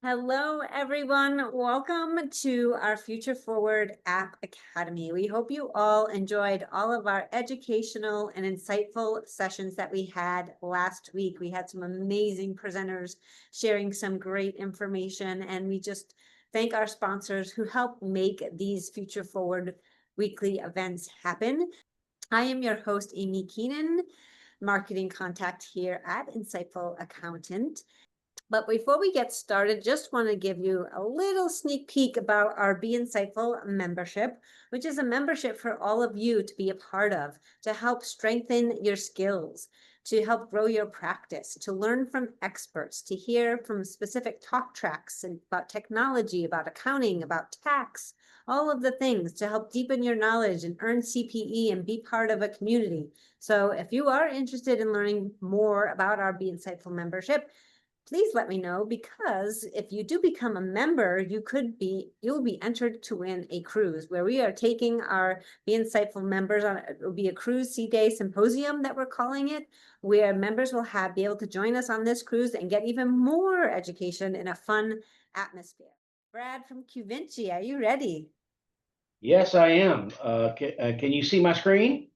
Hello, everyone. Welcome to our Future Forward App Academy. We hope you all enjoyed all of our educational and insightful sessions that we had last week. We had some amazing presenters sharing some great information, and we just thank our sponsors who help make these Future Forward weekly events happen. I am your host, Amy Keenan, marketing contact here at Insightful Accountant. But before we get started, just want to give you a little sneak peek about our Be Insightful membership, which is a membership for all of you to be a part of, to help strengthen your skills, to help grow your practice, to learn from experts, to hear from specific talk tracks about technology, about accounting, about tax, all of the things to help deepen your knowledge and earn CPE and be part of a community. So if you are interested in learning more about our Be Insightful membership, please let me know, because if you do become a member, you'll be entered to win a cruise where we are taking our Be Insightful members on. It will be a cruise sea day symposium that we're calling it, where members will be able to join us on this cruise and get even more education in a fun atmosphere. Brad from Qvinci, are you ready? Yes, I am. Can you see my screen?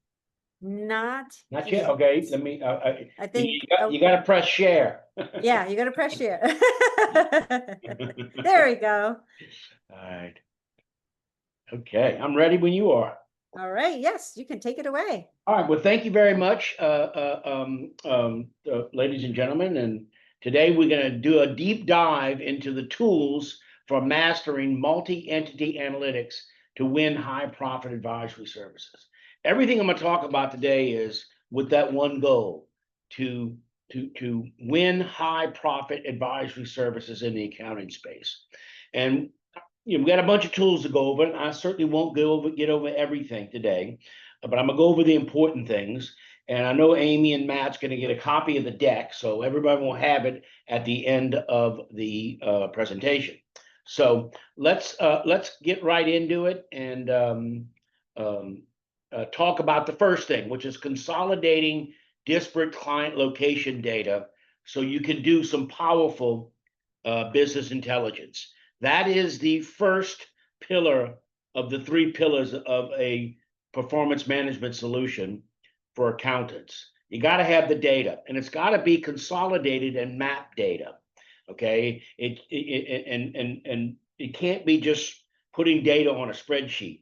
Not Not yet. yet. Okay, let me. I think You got to press share. yeah, you got to press share. There we go. All right. Okay, I'm ready when you are. All right. Yes, you can take it away. All right. Well, thank you very much, ladies and gentlemen. And today we're going to do a deep dive into the tools for mastering multi-entity analytics to win high-profit advisory services. Everything I'm going to talk about today is with that one goal, to win high-profit advisory services in the accounting space. And we got a bunch of tools to go over, and I certainly won't get over everything today, but I'm gonna go over the important things. And I know Amy and Matt's gonna get a copy of the deck, so everybody will have it at the end of the presentation. So let's get right into it and talk about the first thing, which is consolidating disparate client location data so you can do some powerful business intelligence. That is the first pillar of the three pillars of a performance management solution for accountants. You got to have the data, and it's got to be consolidated and mapped data. Okay, and it can't be just putting data on a spreadsheet.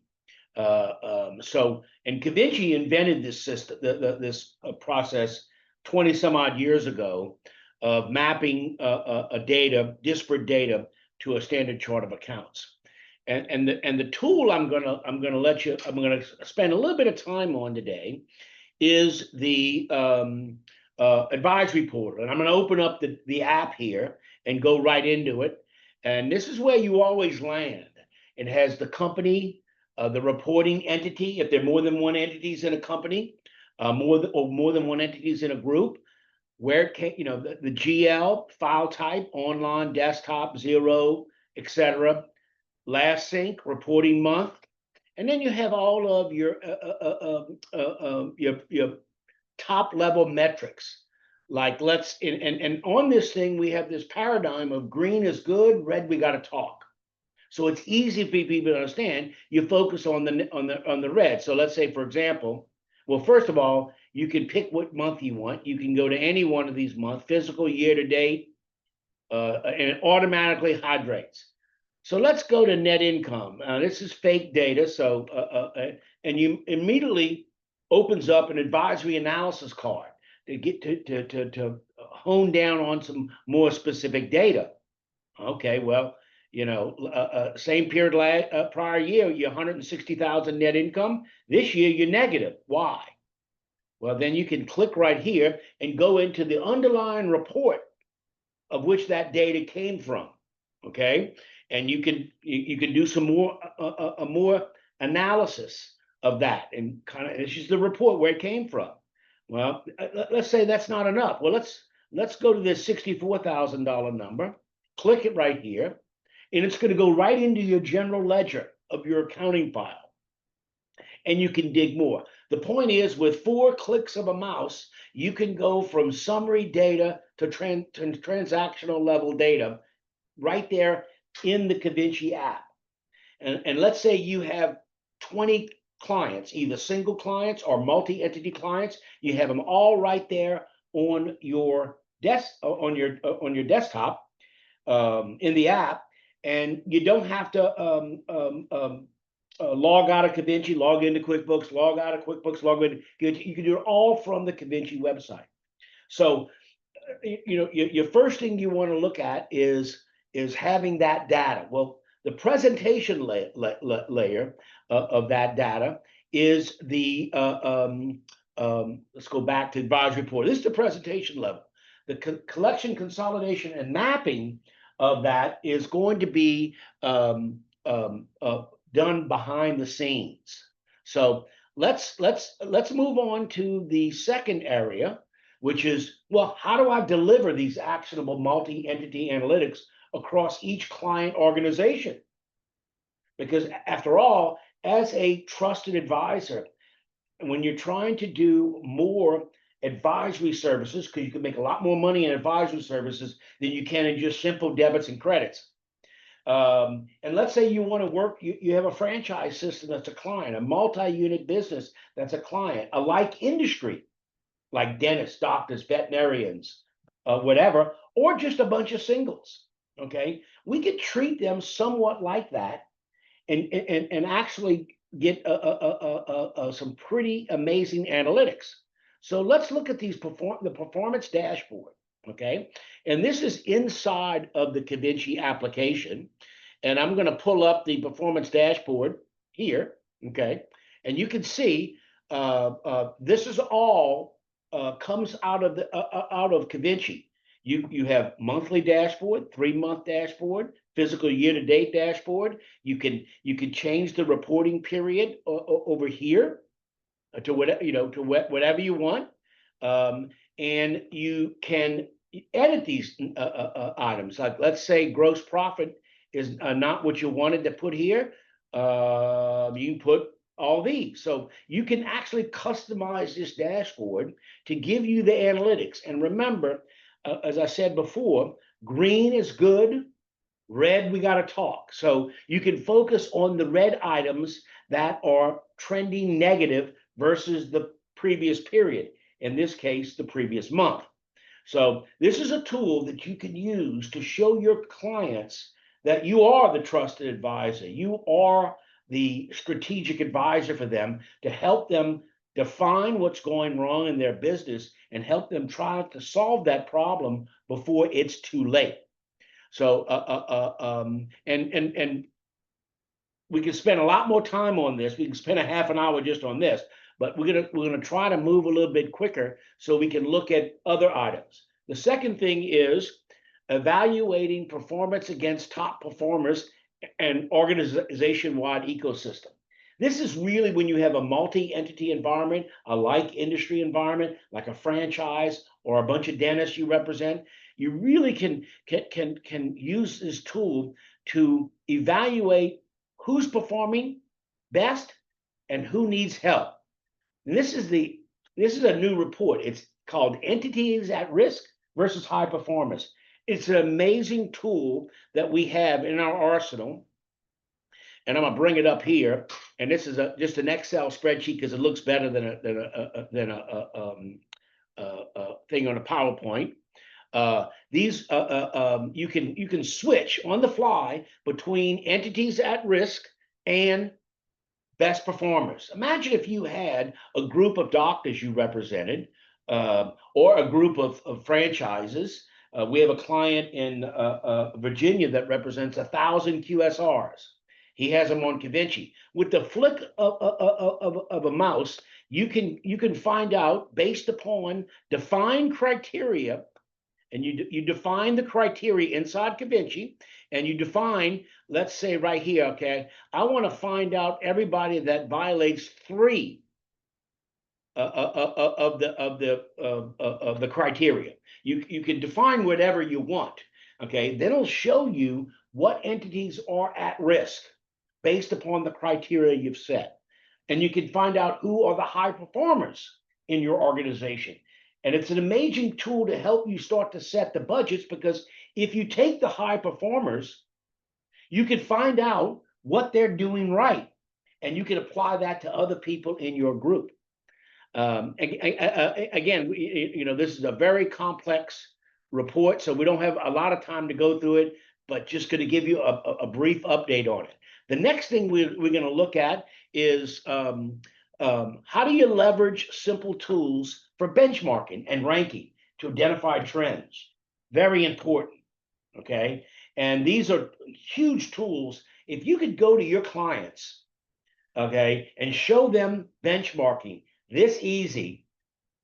And Qvinci invented this system, this process 20 some odd years ago of mapping disparate data to a standard chart of accounts. And the tool I'm gonna spend a little bit of time on today is the advisory portal. And I'm gonna open up the app here and go right into it. And this is where you always land. It has the company, the reporting entity, if there are more than one entities in a company, more than one entities in a group, where it can, the GL, file type, online, desktop, zero, etc. Last sync, reporting month, and then you have all of your top level metrics. Like and on this thing we have this paradigm of green is good, red we got to talk. So it's easy for people to understand. You focus on the red. So let's say, for example, well, first of all, you can pick what month you want. You can go to any one of these months, fiscal year to date, and it automatically hydrates. So let's go to net income. This is fake data. So and you immediately opens up an advisory analysis card to get to hone down on some more specific data. Okay, well, same period prior year, you're 160,000 net income. This year, you're negative. Why? Well, then you can click right here and go into the underlying report of which that data came from. Okay, and you can do some more analysis of that, and this is the report where it came from. Well, let's say that's not enough. Well, let's go to this $64,000 number. Click it right here. And it's going to go right into your general ledger of your accounting file. And you can dig more. The point is, with 4 clicks of a mouse, you can go from summary data to transactional level data right there in the Qvinci app. And let's say you have 20 clients, either single clients or multi-entity clients. You have them all right there on your on your desktop, in the app, and you don't have to log out of Qvinci, log into QuickBooks, log out of QuickBooks, log in. You can do it all from the Qvinci website. So, your first thing you want to look at is having that data. Well, the presentation layer of that data is the let's go back to advisory report. This is the presentation level. The collection, consolidation, and mapping of that is going to be done behind the scenes. So let's move on to the second area, which is, well, how do I deliver these actionable multi-entity analytics across each client organization? Because after all, as a trusted advisor, when you're trying to do more advisory services, because you can make a lot more money in advisory services than you can in just simple debits and credits. And let's say you want to work, you have a franchise system that's a client, a multi-unit business that's a client, a like industry, like dentists, doctors, veterinarians, whatever, or just a bunch of singles. Okay, we could treat them somewhat like that, and actually get some pretty amazing analytics. So let's look at the performance dashboard. Okay, and this is inside of the Qvinci application, and I'm going to pull up the performance dashboard here. Okay, and you can see this is all comes out of Qvinci. You have monthly dashboard, 3-month dashboard, fiscal year-to-date dashboard. You can change the reporting period over here to whatever you want, and you can edit these items. Like, let's say gross profit is not what you wanted to put here. You can put all these. So you can actually customize this dashboard to give you the analytics. And remember, as I said before, green is good, red, we got to talk. So you can focus on the red items that are trending negative versus the previous period. In this case, the previous month. So this is a tool that you can use to show your clients that you are the trusted advisor. You are the strategic advisor for them, to help them define what's going wrong in their business and help them try to solve that problem before it's too late. So, and we can spend a lot more time on this. We can spend a half an hour just on this, but we're gonna try to move a little bit quicker so we can look at other items. The second thing is evaluating performance against top performers and organization-wide ecosystem. This is really when you have a multi-entity environment, a like industry environment, like a franchise or a bunch of dentists you represent. You really can use this tool to evaluate who's performing best and who needs help. And this is a new report. It's called Entities at Risk versus High Performers. It's an amazing tool that we have in our arsenal. And I'm gonna bring it up here. And this is just an Excel spreadsheet because it looks better than a thing on a PowerPoint. These you can switch on the fly between entities at risk and best performers. Imagine if you had a group of doctors you represented, or a group of franchises. We have a client in Virginia that represents 1,000 QSRs. He has them on Qvinci. With the flick of a mouse, you can find out based upon defined criteria, and you define the criteria inside Qvinci, and you define, let's say right here, okay, I want to find out everybody that violates 3 of the criteria. You can define whatever you want. Okay, then it'll show you what entities are at risk based upon the criteria you've set, and you can find out who are the high performers in your organization. And it's an amazing tool to help you start to set the budgets, because If you take the high performers, you can find out what they're doing right, and you can apply that to other people in your group. Again, this is a very complex report, so we don't have a lot of time to go through it, but just going to give you a brief update on it. The next thing we're going to look at is how do you leverage simple tools for benchmarking and ranking to identify trends? Very important, okay? And these are huge tools. If you could go to your clients, okay, and show them benchmarking this easy,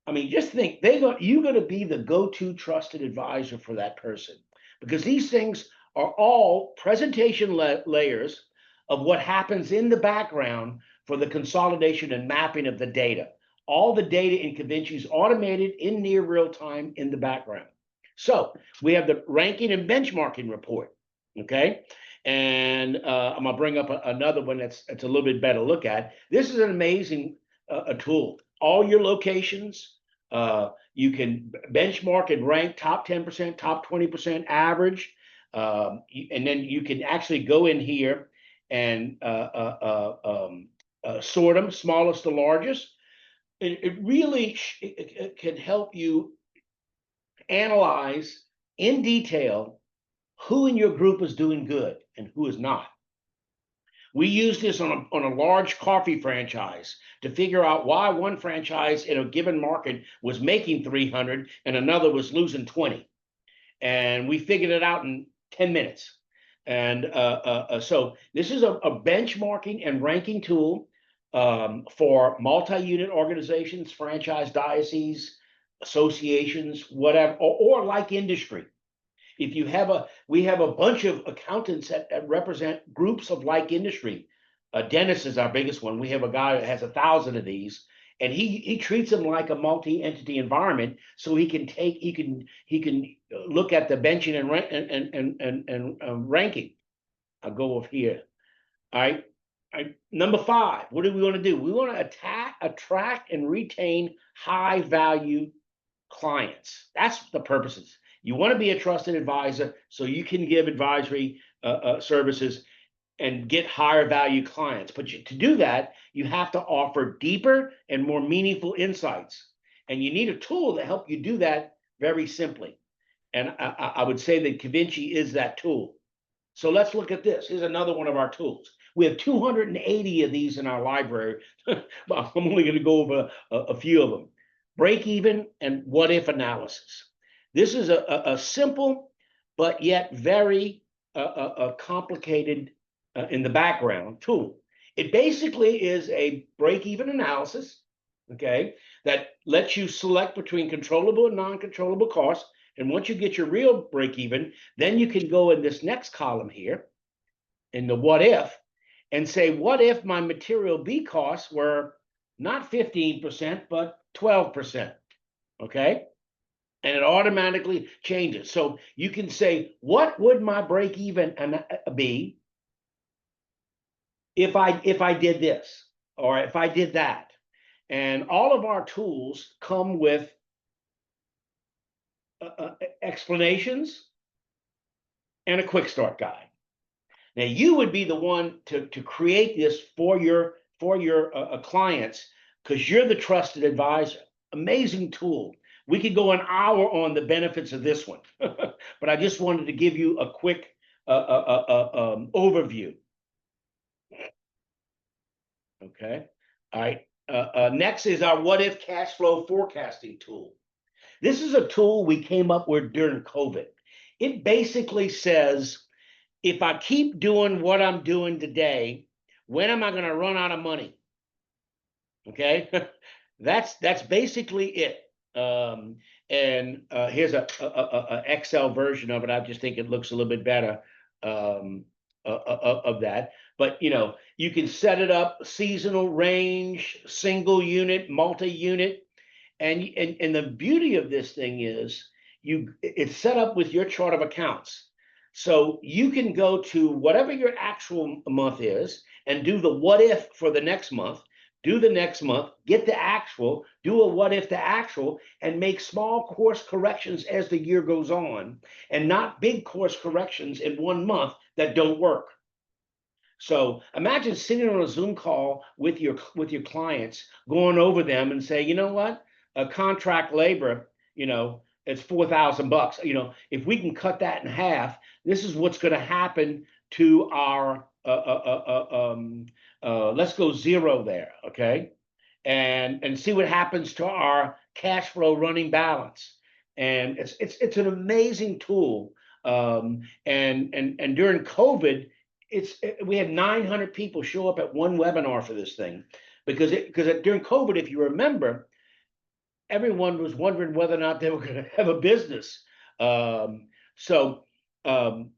I mean, just think you're going to be the go-to trusted advisor for that person, because these things are all presentation layers of what happens in the background for the consolidation and mapping of the data. All the data in Qvinci is automated in near real time in the background. So we have the ranking and benchmarking report, okay? And I'm gonna bring up another one that's a little bit better to look at. This is an amazing a tool. All your locations, you can benchmark and rank top 10%, top 20% average, and then you can actually go in here and sort them, smallest to largest. It really it can help you analyze in detail who in your group is doing good and who is not. We use this on a large coffee franchise to figure out why one franchise in a given market was making 300 and another was losing 20. And we figured it out in 10 minutes. And so this is a benchmarking and ranking tool for multi-unit organizations, franchise dioceses, associations, whatever, or like industry. If you have we have a bunch of accountants that represent groups of like industry. Dennis is our biggest one. We have a guy that has 1,000 of these, and he treats them like a multi-entity environment, so he can look at the benching and ranking. I'll go over here. All right. Number 5. What do we want to do? We want to attract and retain high value clients. That's the purposes. You want to be a trusted advisor so you can give advisory services and get higher value clients. But to do that, you have to offer deeper and more meaningful insights. And you need a tool to help you do that very simply. And I would say that Qvinci is that tool. So let's look at this. Here's another one of our tools. We have 280 of these in our library. Well, I'm only going to go over a few of them. Break even and what if analysis. This is a simple, but yet very complicated in the background tool. It basically is a break-even analysis, okay, that lets you select between controllable and non-controllable costs. And once you get your real break-even, then you can go in this next column here in the what if and say, what if my material B costs were not 15%, but 12%, okay? And it automatically changes. So you can say, what would my break even be if I did this or if I did that? And all of our tools come with explanations and a quick start guide. Now you would be the one to create this for your clients, because you're the trusted advisor. Amazing tool. We could go an hour on the benefits of this one, but I just wanted to give you a quick overview. Okay. All right. Next is our what if cash flow forecasting tool. This is a tool we came up with during COVID. It basically says, if I keep doing what I'm doing today, when am I going to run out of money? Okay. That's basically it. And here's a Excel version of it. I just think it looks a little bit better of that. But you can set it up seasonal, range, single unit, multi-unit, and the beauty of this thing is it's set up with your chart of accounts. So you can go to whatever your actual month is and do the what if for the next month. do the next month, get the actual, do a what if the actual, and make small course corrections as the year goes on, and not big course corrections in 1 month that don't work. So imagine sitting on a Zoom call with your clients, going over them and say, you know what, a contract labor, it's $4,000. If we can cut that in half, this is what's going to happen to our. Let's go zero there, okay, and see what happens to our cash flow running balance. And it's an amazing tool. And during COVID, we had 900 people show up at one webinar for this thing, because during COVID, if you remember, everyone was wondering whether or not they were going to have a business. So um,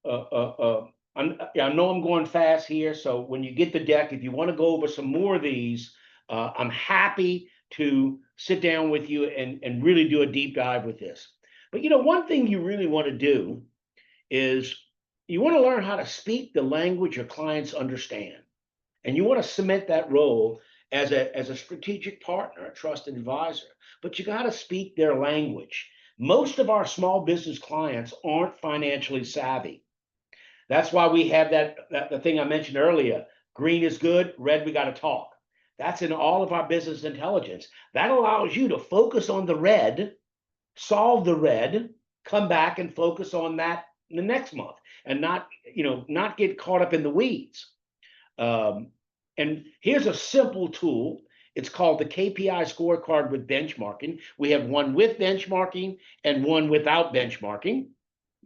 I know I'm going fast here. So when you get the deck, if you want to go over some more of these, I'm happy to sit down with you and really do a deep dive with this. But one thing you really want to do is you want to learn how to speak the language your clients understand. And you want to cement that role as a strategic partner, a trusted advisor. But you got to speak their language. Most of our small business clients aren't financially savvy. That's why we have the thing I mentioned earlier. Green is good, red, we got to talk. That's in all of our business intelligence. That allows you to focus on the red, solve the red, come back and focus on that the next month, and not get caught up in the weeds. And here's a simple tool. It's called the KPI scorecard with benchmarking. We have one with benchmarking and one without benchmarking.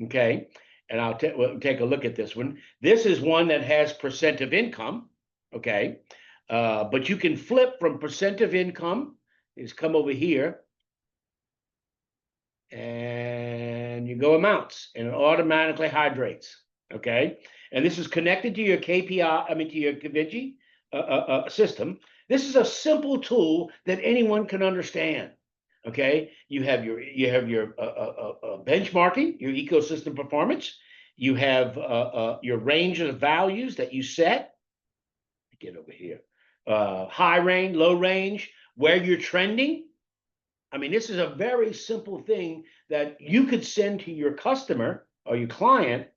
Okay. And we'll take a look at this one. This is one that has percent of income. Okay. But you can flip from percent of income, is come over here, and you go amounts, and it automatically hydrates. Okay. And this is connected to your KPI, to your Qvinci system. This is a simple tool that anyone can understand. Okay, you have your benchmarking, your ecosystem performance. You have your range of values that you set. Get over here. High range, low range, where you're trending. This is a very simple thing that you could send to your customer or your client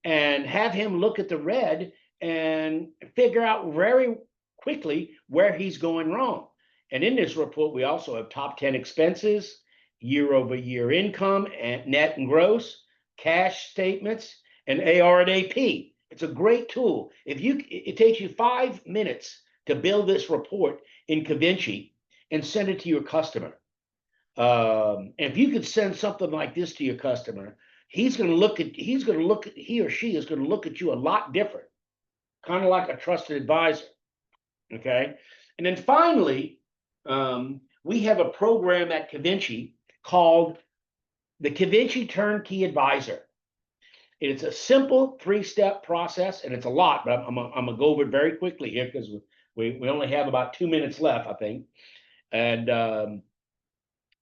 and have him look at the red and figure out very quickly where he's going wrong. And in this report, we also have top 10 expenses, year-over-year income, and net and gross, cash statements, and AR and AP. It's a great tool. It takes you 5 minutes to build this report in Qvinci and send it to your customer. And if you could send something like this to your customer, he or she is going to look at you a lot different, kind of like a trusted advisor. Okay. And then finally, we have a program at Qvinci called the Qvinci Turnkey Advisor. It's a simple 3-step process, and it's a lot, but I'm gonna go over it very quickly here because we only have about 2 minutes left, I think. And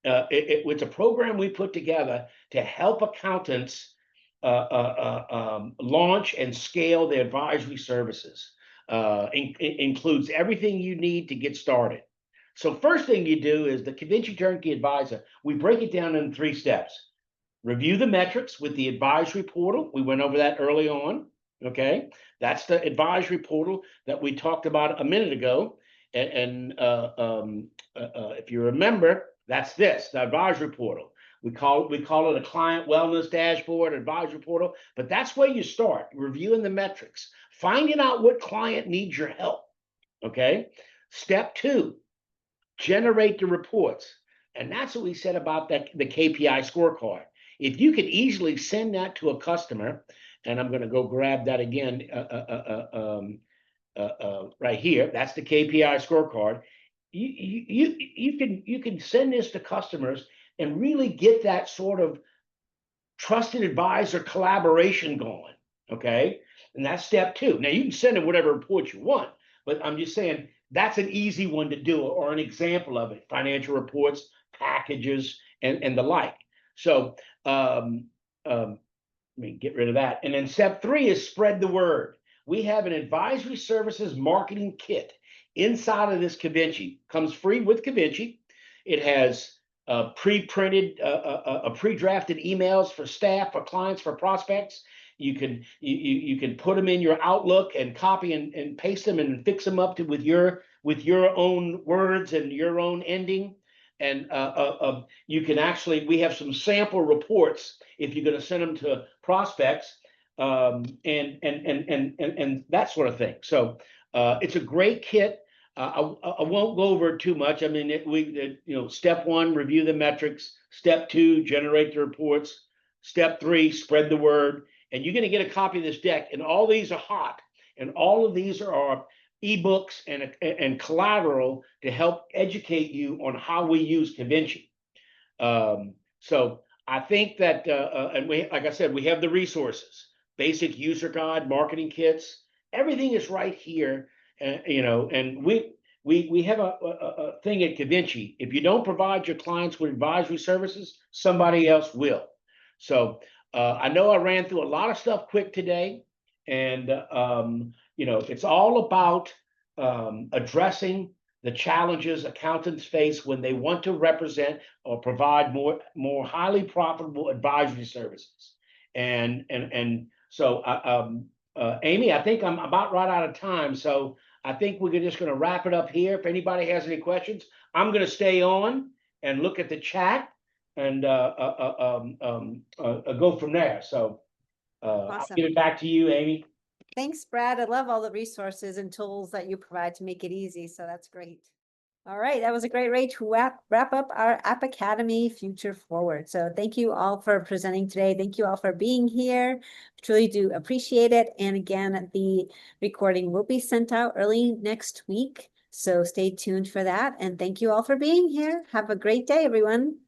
it's a program we put together to help accountants launch and scale their advisory services. Includes everything you need to get started. So first thing you do is the Qvinci Turnkey Advisor. We break it down in 3 steps. Review the metrics with the advisory portal. We went over that early on. Okay, that's the advisory portal that we talked about a minute ago. And if you remember, that's the advisory portal. We call it a client wellness dashboard, advisory portal, but that's where you start, reviewing the metrics, finding out what client needs your help. Okay. Step 2, generate the reports. And that's what we said about the KPI scorecard. If you could easily send that to a customer, and I'm going to go grab that again right here. That's the KPI scorecard. You can send this to customers and really get that sort of trusted advisor collaboration going. Okay, and that's step 2. Now you can send them whatever report you want, but I'm just saying that's an easy one to do, or an example of it: financial reports, packages, and the like. So let me get rid of that. And then step 3 is spread the word. We have an advisory services marketing kit. Inside of this Qvinci, comes free with Qvinci. It has pre-printed, pre-drafted emails for staff, for clients, for prospects. You can put them in your Outlook and copy and paste them and fix them up with your own words and your own ending. And you can actually, we have some sample reports if you're going to send them to prospects, and that sort of thing. So it's a great kit. I won't go over it too much. I mean, step one, review the metrics. Step two, generate the reports. Step three, spread the word. And you're going to get a copy of this deck. And all these are hot. And all of these are ebooks and collateral to help educate you on how we use Qvinci. So I think that, and like I said, we have the resources, basic user guide, marketing kits, everything is right here. And we have a thing at Qvinci. If you don't provide your clients with advisory services, somebody else will. So I know I ran through a lot of stuff quick today, and it's all about addressing the challenges accountants face when they want to represent or provide more highly profitable advisory services. And so Amy, I think I'm about right out of time. So I think we're just going to wrap it up here. If anybody has any questions, I'm going to stay on and look at the chat and go from there. So Awesome. I'll give it back to you, Amy. Thanks, Brad. I love all the resources and tools that you provide to make it easy. So that's great. All right, that was a great way to wrap up our App Academy Future Forward. So thank you all for presenting today. Thank you all for being here. Truly do appreciate it. And again, the recording will be sent out early next week. So stay tuned for that. And thank you all for being here. Have a great day, everyone.